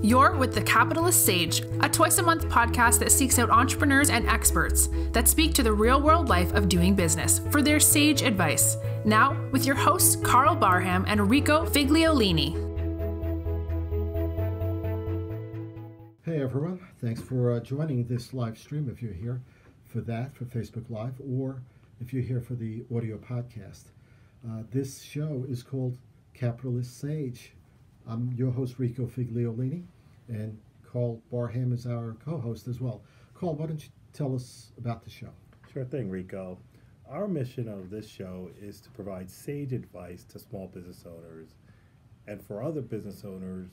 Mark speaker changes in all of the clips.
Speaker 1: You're with The Capitalist Sage, a twice-a-month podcast that seeks out entrepreneurs and experts that speak to the real-world life of doing business for their sage advice. Now, with your hosts, Karl Barham and Rico Figliolini.
Speaker 2: Hey everyone, thanks for joining this live stream if you're here for that, for Facebook Live, or if you're here for the audio podcast. This show is called Capitalist Sage. I'm your host, Rico Figliolini, and Karl Barham is our co-host as well. Karl, why don't you tell us about the show?
Speaker 3: Sure thing, Rico. Our mission of this show is to provide sage advice to small business owners and from other business owners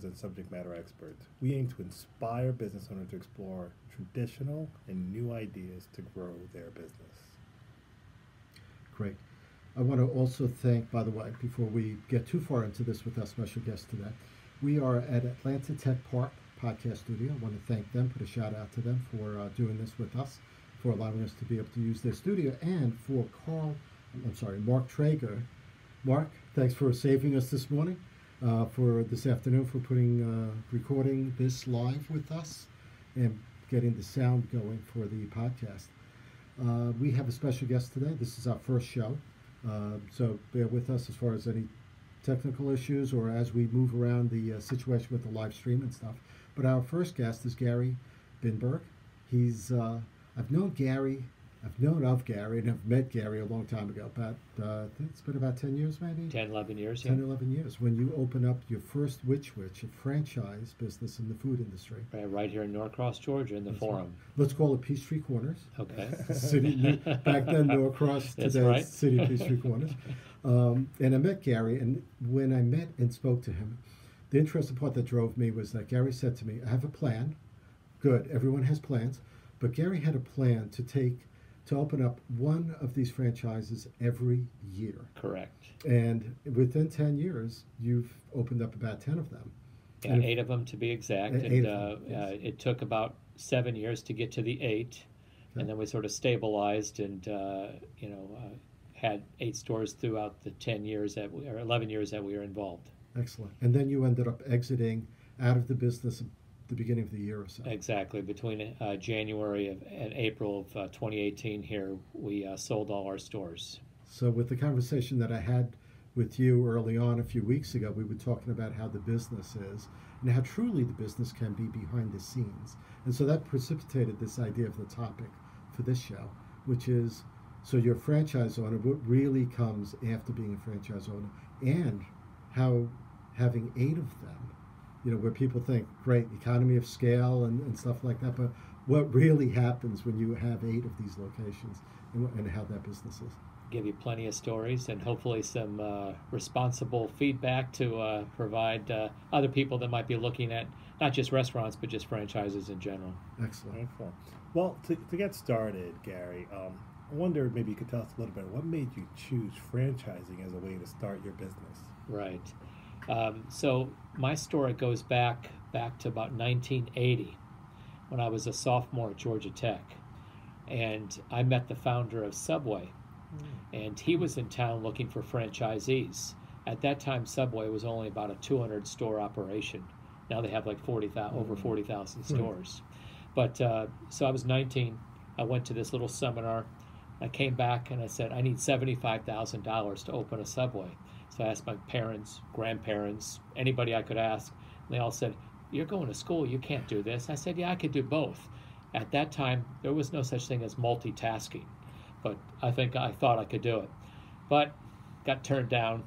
Speaker 3: and subject matter experts. We aim to inspire business owners to explore traditional and new ideas to grow their business.
Speaker 2: Great. I want to also thank, by the way, before we get too far into this with our special guest today, we are at Atlanta Tech Park Podcast Studio. I want to thank them, put a shout out to them for doing this with us, for allowing us to be able to use their studio, and for Mark Traeger. Mark, thanks for saving us this morning, for this afternoon, for recording this live with us and getting the sound going for the podcast. We have a special guest today. This is our first show. So bear with us as far as any technical issues or as we move around the situation with the live stream and stuff. But our first guest is Gary Birnberg. He's I've known of Gary, and I've met Gary a long time ago. I think it's been about 10 years, maybe?
Speaker 4: 10, 11 years,
Speaker 2: 10, 11 years, when you open up your first Which Wich, a franchise business in the food industry.
Speaker 4: Right here in Norcross, Georgia, in the Forum.
Speaker 2: Right. Let's call it Peachtree Corners.
Speaker 4: Okay.
Speaker 2: Back then, Norcross, today's
Speaker 4: right.
Speaker 2: City of Peachtree Corners. And I met Gary, and when I met and spoke to him, the interesting part that drove me was that Gary said to me, I have a plan. Good, everyone has plans. But Gary had a plan to open up one of these franchises every year.
Speaker 4: Correct.
Speaker 2: And within 10 years, you've opened up about 10 of them.
Speaker 4: Yeah, 8 of them to be exact. Yes. It took about 7 years to get to the 8, okay. And then we sort of stabilized and had 8 stores throughout the 10 years or 11 years that we were involved.
Speaker 2: Excellent. And then you ended up exiting out of the business the beginning of the year or so.
Speaker 4: Exactly. Between January and April of 2018 here, we sold all our stores.
Speaker 2: So with the conversation that I had with you early on a few weeks ago, we were talking about how the business is and how truly the business can be behind the scenes. And so that precipitated this idea of the topic for this show, which is, so you're a franchise owner, what really comes after being a franchise owner, and how having 8 of them, where people think, great, economy of scale and stuff like that, but what really happens when you have 8 of these locations and how that business is.
Speaker 4: Give you plenty of stories and hopefully some responsible feedback to provide other people that might be looking at not just restaurants, but just franchises in general.
Speaker 2: Excellent.
Speaker 3: Well, to get started, Gary, I wonder maybe you could tell us a little bit, what made you choose franchising as a way to start your business?
Speaker 4: Right. So my story goes back to about 1980 when I was a sophomore at Georgia Tech, and I met the founder of Subway, and he was in town looking for franchisees. At that time, Subway was only about a 200 store operation. Now they have like over 40,000 stores. But so I was 19. I went to this little seminar. I came back and I said, I need $75,000 to open a Subway. So I asked my parents, grandparents, anybody I could ask, and they all said, you're going to school, you can't do this. I said, yeah, I could do both. At that time, there was no such thing as multitasking, but I thought I could do it. But got turned down.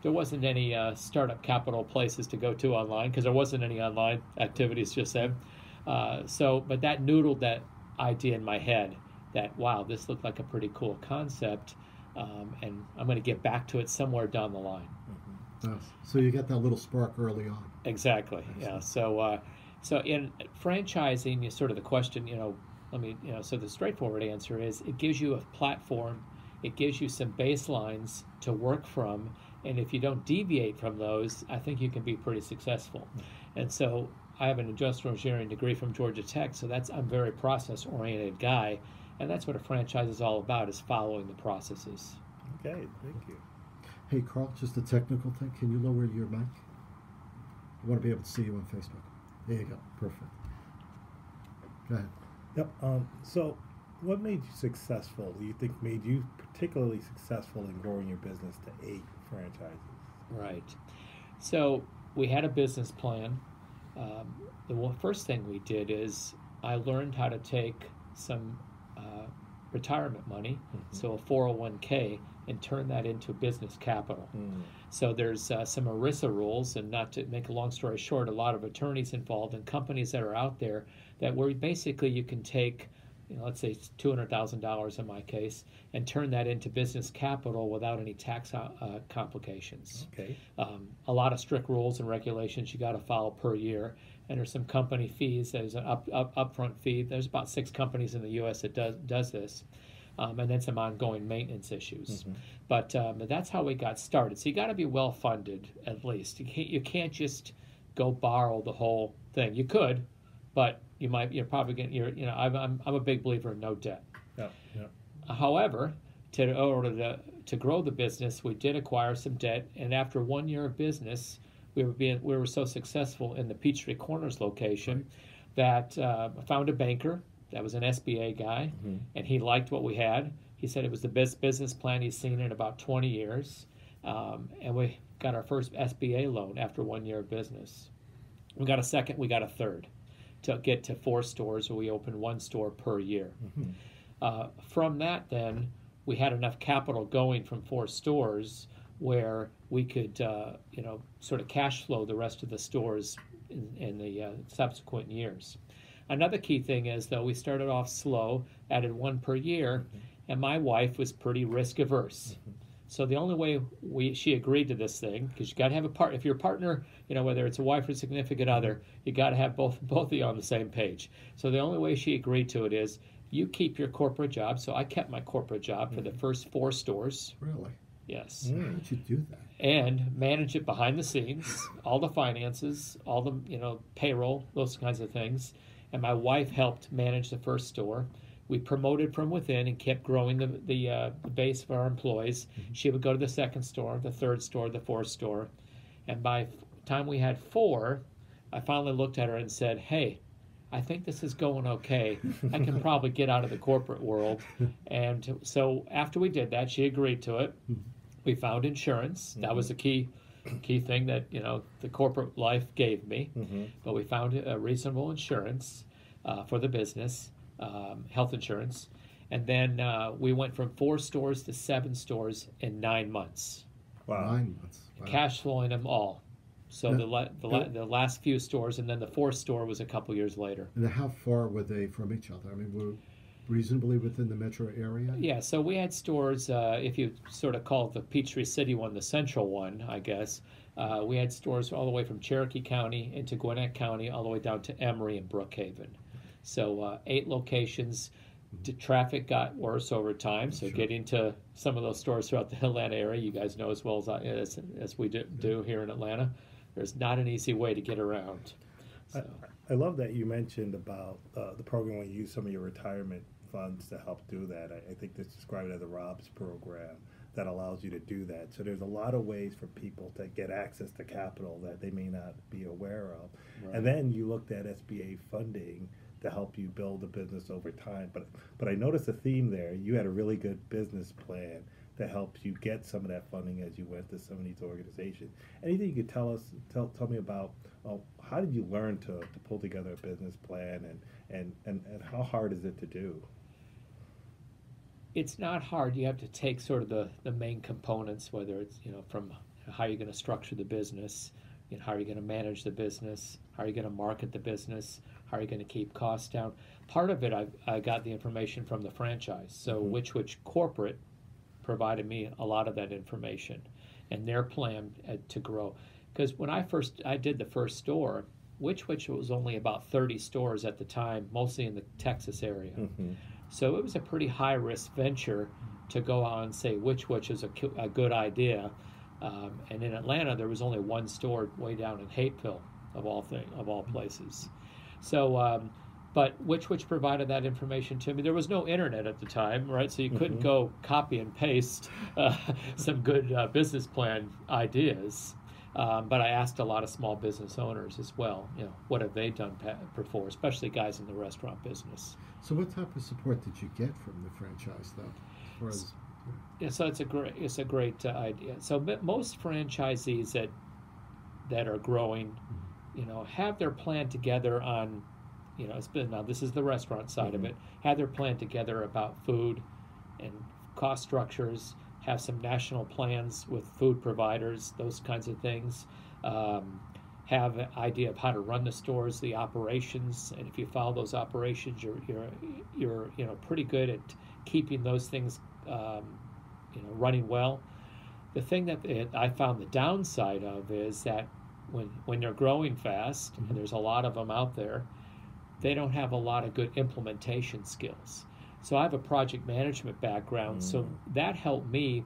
Speaker 4: There wasn't any startup capital places to go to online because there wasn't any online activities just then. But that noodled that idea in my head that, wow, this looked like a pretty cool concept. And I'm going to get back to it somewhere down the line.
Speaker 2: Mm-hmm. Nice. So you got that little spark early on.
Speaker 4: Exactly. Excellent. Yeah. So in franchising, is sort of the question. So the straightforward answer is it gives you a platform, it gives you some baselines to work from, and if you don't deviate from those, I think you can be pretty successful. Mm-hmm. And so I have an industrial engineering degree from Georgia Tech, so I'm a very process-oriented guy. And that's what a franchise is all about, is following the processes.
Speaker 3: Okay, thank you.
Speaker 2: Hey, Karl, just a technical thing. Can you lower your mic? I want to be able to see you on Facebook. There you go. Perfect. Go ahead.
Speaker 3: Yep. So what made you successful? Do you think made you particularly successful in growing your business to 8 franchises?
Speaker 4: Right. So we had a business plan. The first thing we did is I learned how to take some retirement money, so a 401k, and turn that into business capital. So there's some ERISA rules, and not to make a long story short, a lot of attorneys involved and companies that are out there that where basically you can take, let's say it's $200,000 in my case, and turn that into business capital without any tax complications.
Speaker 3: Okay.
Speaker 4: A lot of strict rules and regulations you got to follow per year, and there's some company fees. There's an upfront fee. There's about 6 companies in the U.S. that does this, and then some ongoing maintenance issues. But that's how we got started. So you got to be well funded at least. You can't just go borrow the whole thing. You could, but you're probably getting I'm a big believer in no debt.
Speaker 3: Yeah.
Speaker 4: However, in order to grow the business, we did acquire some debt, and after 1 year of business, we were so successful in the Peachtree Corners location that I found a banker that was an SBA guy, and he liked what we had. He said it was the best business plan he's seen in about 20 years, and we got our first SBA loan after 1 year of business. We got a second, we got a third, to get to 4 stores, where we opened 1 store per year. From that, then, we had enough capital going from 4 stores where we could, sort of cash flow the rest of the stores in the subsequent years. Another key thing is, though, we started off slow, added 1 per year, and my wife was pretty risk averse. So the only way she agreed to this thing, because you got to have a partner. If your partner, whether it's a wife or significant other, you got to have both of you on the same page. So the only way she agreed to it is you keep your corporate job. So I kept my corporate job for the first 4 stores.
Speaker 2: Really?
Speaker 4: Yes.
Speaker 2: How did you do that?
Speaker 4: And manage it behind the scenes, all the finances, all the payroll, those kinds of things. And my wife helped manage the first store. We promoted from within and kept growing the base of our employees. She would go to the 2nd store, the 3rd store, the 4th store. And by the time we had 4, I finally looked at her and said, hey, I think this is going okay. I can probably get out of the corporate world. And so after we did that, she agreed to it. We found insurance. That was the key thing that the corporate life gave me. But we found a reasonable insurance for the business. Health insurance, and then we went from 4 stores to 7 stores in 9 months.
Speaker 3: Wow.
Speaker 2: 9 months. Wow.
Speaker 4: Cash flowing them all. So the last few stores, and then the 4th store was a couple years later.
Speaker 2: And how far were they from each other? I mean, were reasonably within the metro area?
Speaker 4: Yeah, so we had stores, if you sort of call the Peachtree City one the central one, I guess, we had stores all the way from Cherokee County into Gwinnett County, all the way down to Emory and Brookhaven. So 8 locations. The traffic got worse over time, so getting to some of those stores throughout the Atlanta area, you guys know as well as we do here in Atlanta, there's not an easy way to get around. So.
Speaker 3: I love that you mentioned about the program when you use some of your retirement funds to help do that. I think that's described as a ROBS program that allows you to do that. So there's a lot of ways for people to get access to capital that they may not be aware of. Right. And then you looked at SBA funding to help you build a business over time. But I noticed a theme there. You had a really good business plan that helped you get some of that funding as you went to some of these organizations. Anything you could tell me about how did you learn to pull together a business plan, and how hard is it to do?
Speaker 4: It's not hard. You have to take sort of the main components, whether it's from how you're going to structure the business, how are you going to manage the business, how are you going to market the business, how are you going to keep costs down. Part of it, I got the information from the franchise. So Which Wich Corporate provided me a lot of that information and their plan to grow. Because when I did the first store, Which Wich was only about 30 stores at the time, mostly in the Texas area. So it was a pretty high-risk venture to go out and say Which Wich is a good idea. And in Atlanta, there was only 1 store way down in Hapeville, of all places. So, but Which Wich provided that information to me. There was no internet at the time, right? So you couldn't go copy and paste some good business plan ideas. But I asked a lot of small business owners as well, what have they done before, especially guys in the restaurant business.
Speaker 2: So what type of support did you get from the franchise, though? As far as,
Speaker 4: Yeah, so it's a great idea. So most franchisees that are growing, have their plan together on, now this is the restaurant side of it, have their plan together about food and cost structures, have some national plans with food providers, those kinds of things. Have an idea of how to run the stores, the operations, and if you follow those operations, you're pretty good at keeping those things running well. The thing that I found the downside of is that when they're growing fast, and there's a lot of them out there, they don't have a lot of good implementation skills. So I have a project management background, so that helped me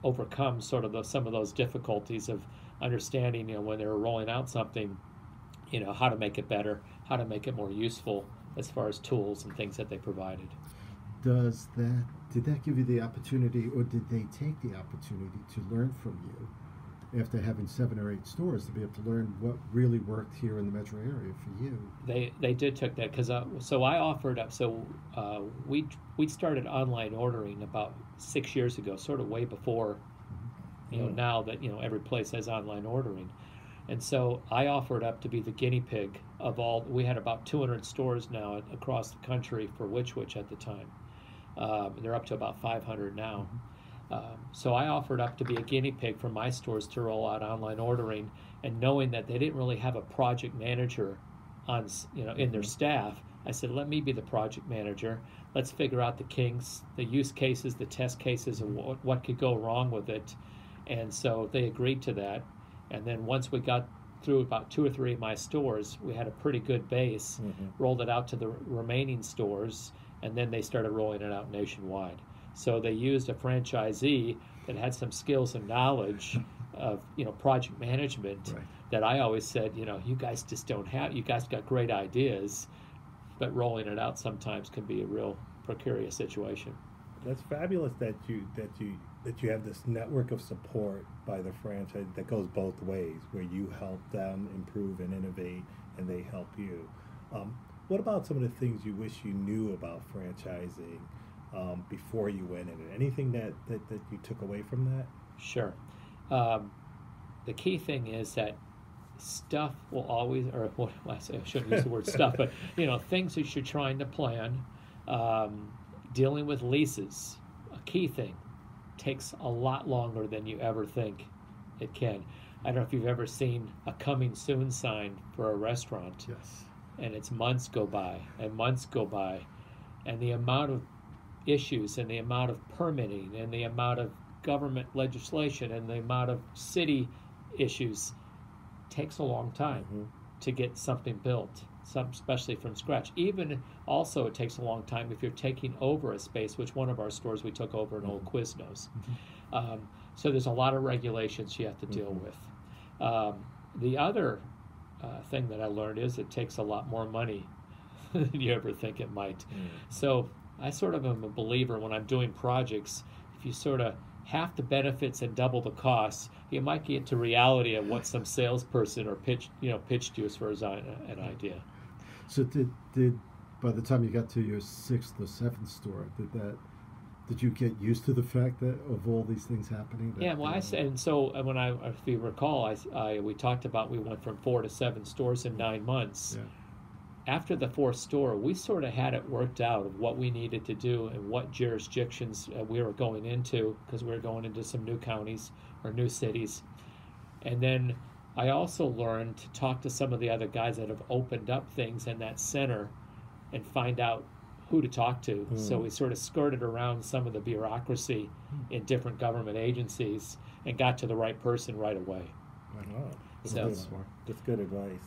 Speaker 4: overcome sort of some of those difficulties of understanding, when they were rolling out something, how to make it better, how to make it more useful as far as tools and things that they provided.
Speaker 2: Did that give you the opportunity, or did they take the opportunity to learn from you after having 7 or 8 stores, to be able to learn what really worked here in the metro area for you?
Speaker 4: They did take that, because so I offered up. So we started online ordering about 6 years ago, sort of way before now that every place has online ordering. And so I offered up to be the guinea pig of all. We had about 200 stores now across the country for Which Wich at the time. They're up to about 500 now. So I offered up to be a guinea pig for my stores to roll out online ordering, and knowing that they didn't really have a project manager on in their staff, I said, let me be the project manager. Let's figure out the kinks, the use cases, the test cases, and what could go wrong with it. And so they agreed to that. And then once we got through about 2 or 3 of my stores, we had a pretty good base, rolled it out to the remaining stores, and then they started rolling it out nationwide. So they used a franchisee that had some skills and knowledge of project management, that I always said, you guys just don't have. You guys got great ideas, but rolling it out sometimes can be a real precarious situation.
Speaker 3: That's fabulous that you have this network of support by the franchise that goes both ways, where you help them improve and innovate, and they help you. What about some of the things you wish you knew about franchising before you went in it? Anything that you took away from that?
Speaker 4: Sure. The key thing is that stuff will always, or what I shouldn't use the word stuff, but things that you're trying to plan, dealing with leases, a key thing, takes a lot longer than you ever think it can. I don't know if you've ever seen a coming soon sign for a restaurant.
Speaker 2: Yes.
Speaker 4: And it's months go by and months go by, and the amount of issues and the amount of permitting and the amount of government legislation and the amount of city issues takes a long time to get something built, especially from scratch. Even also, it takes a long time if you're taking over a space, which one of our stores we took over an old Quiznos. So there's a lot of regulations you have to deal with. The other thing that I learned is it takes a lot more money than you ever think it might. So I sort of am a believer when I'm doing projects, if you sort of half the benefits and double the costs, you might get to reality of what some salesperson or pitched you as far as an idea.
Speaker 2: So did by the time you got to your 6th or 7th store, did you get used to the fact that of all these things happening?
Speaker 4: Yeah, well, I said, and so when if you recall, we talked about we went from 4 to 7 stores in 9 months.
Speaker 2: Yeah.
Speaker 4: After the 4th store, we sort of had it worked out of what we needed to do and what jurisdictions we were going into, because we were going into some new counties or new cities. And then I also learned to talk to some of the other guys that have opened up things in that center and find out who to talk to. So we sort of skirted around some of the bureaucracy in different government agencies and got to the right person right away.
Speaker 3: That's good advice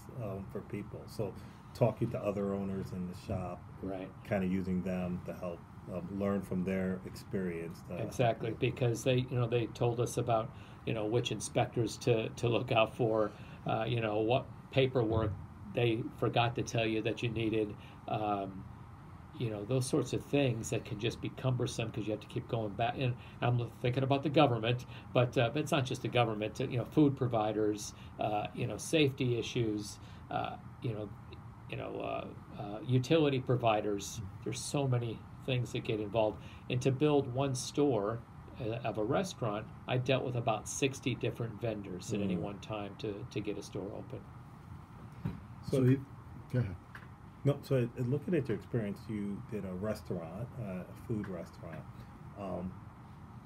Speaker 3: for people. So talking to other owners in the shop, kind of using them to help learn from their experience.
Speaker 4: Exactly, because they told us about which inspectors to look out for, what paperwork they forgot to tell you that you needed. those sorts of things that can just be cumbersome because you have to keep going back. And I'm thinking about the government, but it's not just the government. Food providers, safety issues, utility providers. There's so many things that get involved. And to build one store of a restaurant, I dealt with about 60 different vendors at any one time to get a store open.
Speaker 2: So go ahead.
Speaker 3: No, so looking at your experience, you did a restaurant, a food restaurant.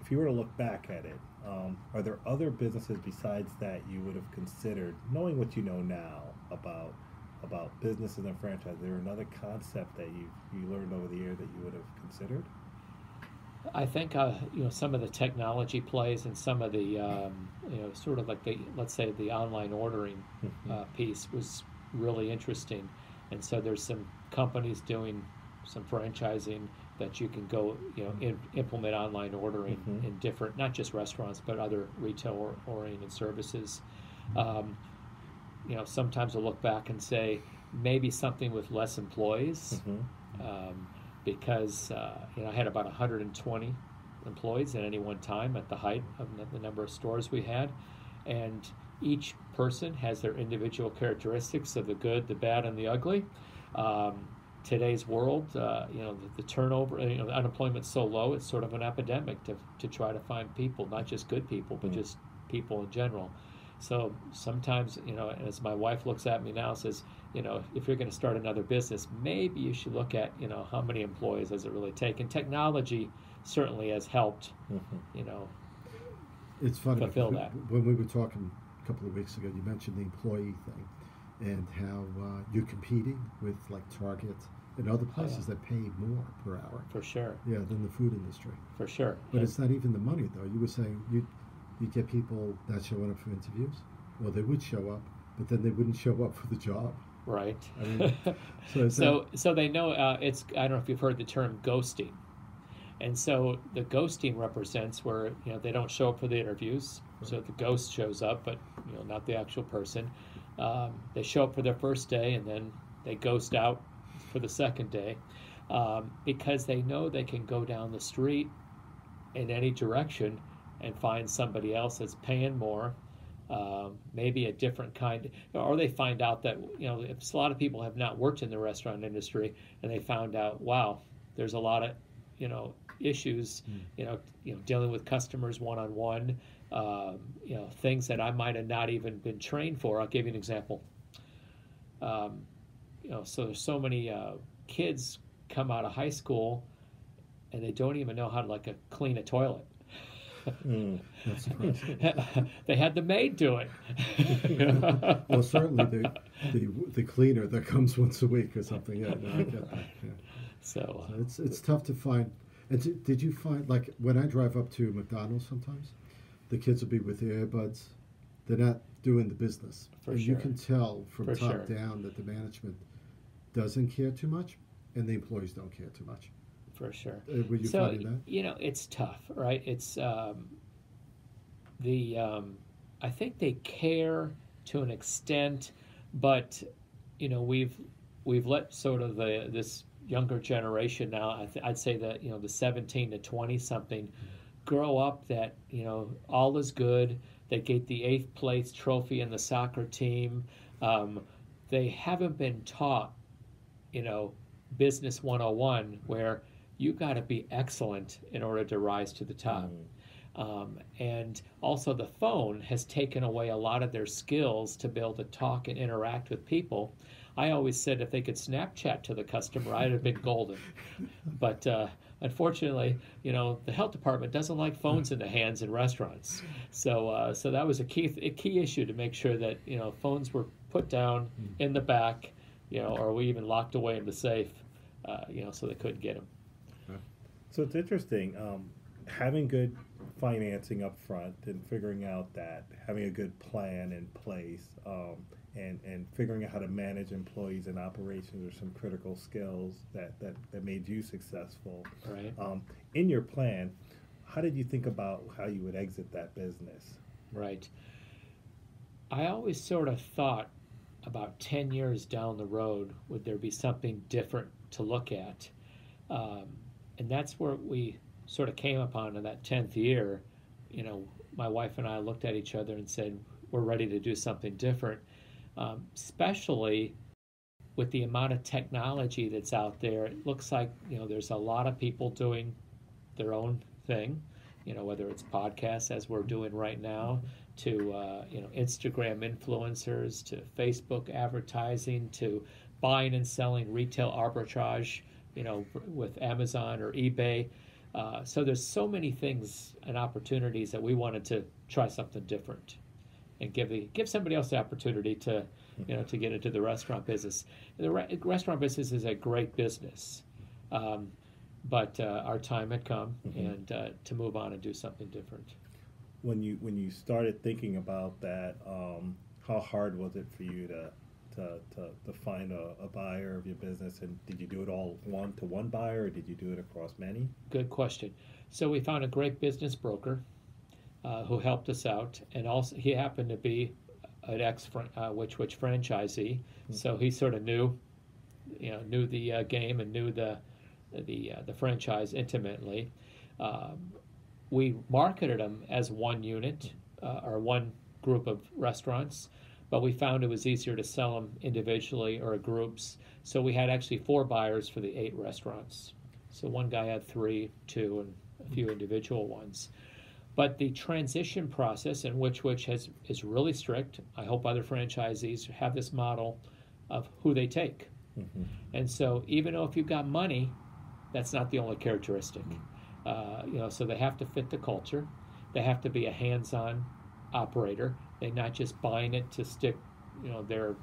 Speaker 3: If you were to look back at it, are there other businesses besides that you would have considered, knowing what you know now about businesses and franchise? Is there another concept that you learned over the year that you would have considered?
Speaker 4: I think some of the technology plays and some of the sort of like let's say the online ordering piece was really interesting. And so there's some companies doing some franchising that you can go, implement online ordering in different, not just restaurants, but other retail-oriented services. Sometimes I'll look back and say maybe something with less employees, because I had about 120 employees at any one time at the height of the number of stores we had, and each person has their individual characteristics of the good, the bad, and the ugly. Today's world, the turnover, the unemployment's so low, it's sort of an epidemic to try to find people, not just good people, but just people in general. So sometimes, as my wife looks at me now, says, if you're going to start another business, maybe you should look at, how many employees does it really take? And technology certainly has helped,
Speaker 2: it's funny,
Speaker 4: fulfill that.
Speaker 2: When we were talking a couple of weeks ago, you mentioned the employee thing and how you're competing with like Target and other places that pay more per hour.
Speaker 4: For sure.
Speaker 2: Yeah, than the food industry.
Speaker 4: For sure.
Speaker 2: But it's not even the money, though. You were saying you get people not showing up for interviews. Well, they would show up, but then they wouldn't show up for the job.
Speaker 4: Right.
Speaker 2: I mean,
Speaker 4: so they know it's. I don't know if you've heard the term ghosting, and so the ghosting represents where they don't show up for the interviews. Right. So the ghost shows up, but not the actual person. They show up for their first day and then they ghost out for the second day because they know they can go down the street in any direction and find somebody else that's paying more, maybe a different kind, or they find out that if a lot of people have not worked in the restaurant industry and they found out, wow, there's a lot of issues, dealing with customers one-on-one, things that I might have not even been trained for. I'll give you an example. So there's so many kids come out of high school and they don't even know how to clean a toilet.
Speaker 2: That's surprising.
Speaker 4: They had the maid do it.
Speaker 2: Well, certainly the cleaner that comes once a week or something. Yeah, no, I get that. Yeah.
Speaker 4: So
Speaker 2: it's tough to find. And did you find, like, when I drive up to McDonald's sometimes, the kids will be with their earbuds. They're not doing the business.
Speaker 4: For
Speaker 2: and
Speaker 4: sure.
Speaker 2: You can tell from
Speaker 4: For
Speaker 2: top
Speaker 4: sure.
Speaker 2: down that the management doesn't care too much, and the employees don't care too much.
Speaker 4: For sure.
Speaker 2: Were you finding that?
Speaker 4: It's tough, right? It's I think they care to an extent, but we've let sort of this younger generation now, I'd say that the 17 to 20 something grow up that all is good. They get the 8th place trophy in the soccer team. They haven't been taught business 101 where you got to be excellent in order to rise to the top. And also the phone has taken away a lot of their skills to be able to talk and interact with people. I always said if they could Snapchat to the customer, I'd have been golden. But unfortunately, the health department doesn't like phones in the hands in restaurants. So that was a key issue to make sure that phones were put down in the back, or we even locked away in the safe, so they couldn't get them.
Speaker 3: So it's interesting, having good financing up front and figuring out that having a good plan in place and figuring out how to manage employees and operations are some critical skills that made you successful.
Speaker 4: Right.
Speaker 3: In your plan, how did you think about how you would exit that business?
Speaker 4: Right. I always sort of thought about 10 years down the road, would there be something different to look at? And that's where we sort of came upon in that 10th year. My wife and I looked at each other and said, we're ready to do something different, especially with the amount of technology that's out there. It looks like, there's a lot of people doing their own thing, whether it's podcasts, as we're doing right now, to, Instagram influencers, to Facebook advertising, to buying and selling retail arbitrage, with Amazon or eBay. So there's so many things and opportunities that we wanted to try something different and give somebody else the opportunity to to get into the restaurant business. The restaurant business is a great business, but our time had come, and to move on and do something different.
Speaker 3: When you started thinking about that, how hard was it for you to find a buyer of your business, and did you do it all one-to-one buyer, or did you do it across many?
Speaker 4: Good question. So we found a great business broker who helped us out, and also he happened to be an Which Wich franchisee, so he sort of knew the game and knew the franchise intimately. We marketed them as one unit or one group of restaurants, but we found it was easier to sell them individually or groups. So we had actually 4 buyers for the 8 restaurants. So one guy had 3, 2, and a few individual ones. But the transition process in Which Wich is really strict. I hope other franchisees have this model of who they take. And so even though if you've got money, that's not the only characteristic. So they have to fit the culture. They have to be a hands-on operator. They're not just buying it to stick, their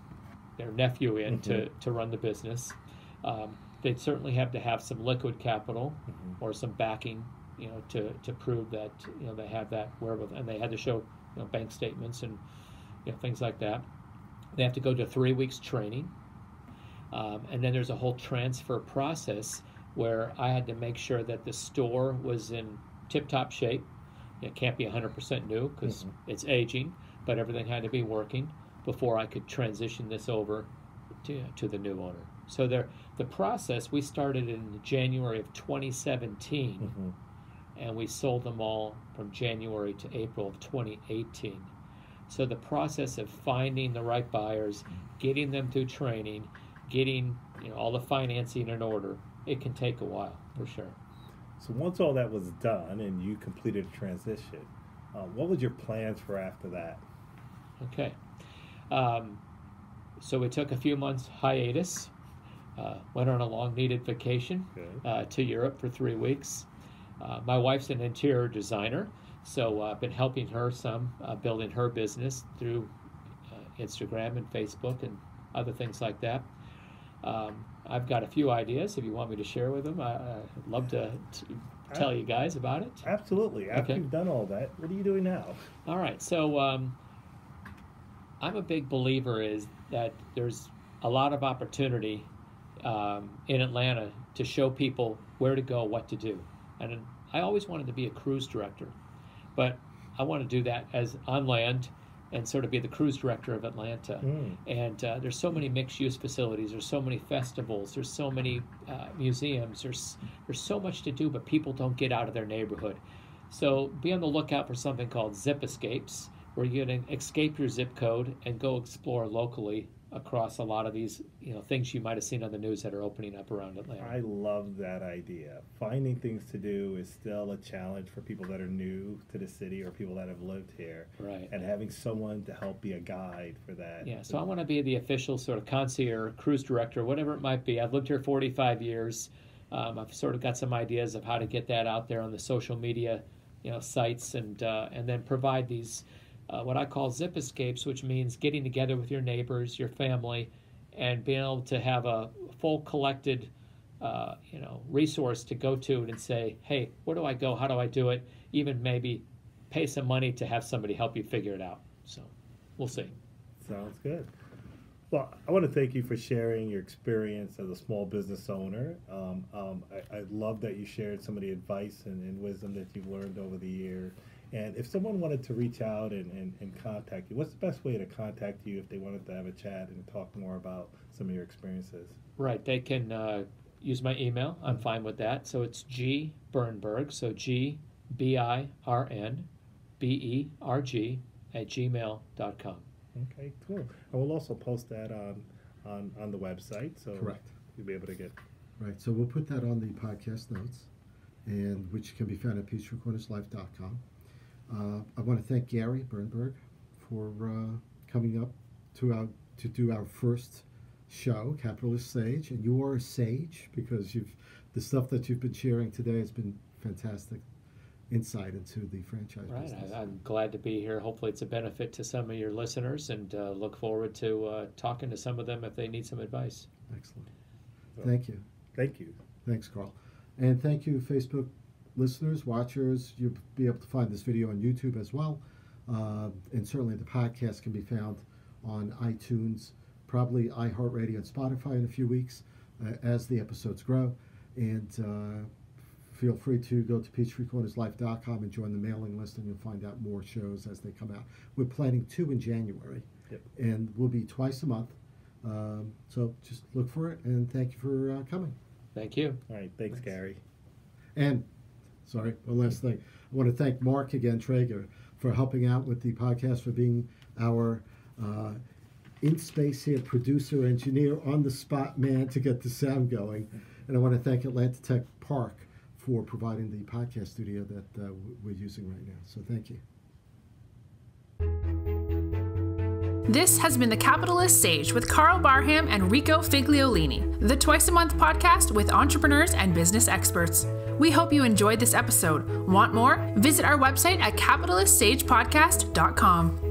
Speaker 4: nephew in to run the business. They certainly have to have some liquid capital or some backing, to prove that they have that wherewithal, and they had to show bank statements and things like that. They have to go to 3 weeks training, and then there's a whole transfer process where I had to make sure that the store was in tip-top shape. It can't be 100% new because it's aging, but everything had to be working before I could transition this over to the new owner. So the process, we started in January of 2017, and we sold them all from January to April of 2018. So the process of finding the right buyers, getting them through training, getting all the financing in order, it can take a while, for sure.
Speaker 3: So once all that was done and you completed a transition, what was your plans for after that?
Speaker 4: Okay. So we took a few months hiatus, went on a long-needed vacation to Europe for 3 weeks. My wife's an interior designer, so I've been helping her some, building her business through Instagram and Facebook and other things like that. I've got a few ideas if you want me to share with them. I'd love to tell you guys about it.
Speaker 3: Absolutely. After you've done all that, what are you doing now?
Speaker 4: All right. So I'm a big believer is that there's a lot of opportunity in Atlanta to show people where to go, what to do. And I always wanted to be a cruise director, but I want to do that as on land and sort of be the cruise director of Atlanta. And there's so many mixed-use facilities, there's so many festivals, there's so many museums, there's so much to do, but people don't get out of their neighborhood. So be on the lookout for something called Zip Escapes, where you're going to escape your zip code and go explore locally across a lot of these things you might have seen on the news that are opening up around Atlanta.
Speaker 3: I love that idea. Finding things to do is still a challenge for people that are new to the city or people that have lived here.
Speaker 4: Right.
Speaker 3: And having someone to help be a guide for that.
Speaker 4: Yeah, so I want to be the official sort of concierge, cruise director, whatever it might be. I've lived here 45 years. I've sort of got some ideas of how to get that out there on the social media sites and then provide these what I call zip escapes, which means getting together with your neighbors, your family, and being able to have a full collected, resource to go to and say, hey, where do I go? How do I do it? Even maybe pay some money to have somebody help you figure it out. So we'll see.
Speaker 3: Sounds good. Well, I want to thank you for sharing your experience as a small business owner. I love that you shared some of the advice and wisdom that you've learned over the years. And if someone wanted to reach out and contact you, what's the best way to contact you if they wanted to have a chat and talk more about some of your experiences?
Speaker 4: Right. They can use my email. I'm fine with that. So it's G Birnberg, so GBIRNBERG @gmail.com.
Speaker 3: Okay, cool. I will also post that on the website, so
Speaker 2: Correct.
Speaker 3: you'll be able to get.
Speaker 2: Right, so we'll put that on the podcast notes, and which can be found at peachrecorderslife.com. I want to thank Gary Birnberg for coming up to do our first show, Capitalist Sage, and you are a sage because the stuff that you've been sharing today has been fantastic insight into the franchise business.
Speaker 4: I'm glad to be here. Hopefully it's a benefit to some of your listeners, and look forward to talking to some of them if they need some advice.
Speaker 2: Excellent. Thank you.
Speaker 3: Thank you.
Speaker 2: Thanks, Karl. And thank you, Facebook listeners, watchers. You'll be able to find this video on YouTube as well. And certainly the podcast can be found on iTunes, probably iHeartRadio and Spotify in a few weeks as the episodes grow. And feel free to go to peachrecorderslife.com and join the mailing list, and you'll find out more shows as they come out. We're planning 2 in January, and we'll be twice a month. So just look for it, and thank you for coming.
Speaker 4: Thank you.
Speaker 3: All right, thanks, Gary.
Speaker 2: And, sorry, one last thing. I want to thank Mark again, Traeger, for helping out with the podcast, for being our in space here producer, engineer, on the spot man to get the sound going. And I want to thank Atlanta Tech Park for providing the podcast studio that we're using right now. So thank you.
Speaker 1: This has been the Capitalist Sage with Karl Barham and Rico Figliolini, the twice-a-month podcast with entrepreneurs and business experts. We hope you enjoyed this episode. Want more? Visit our website at capitalistsagepodcast.com.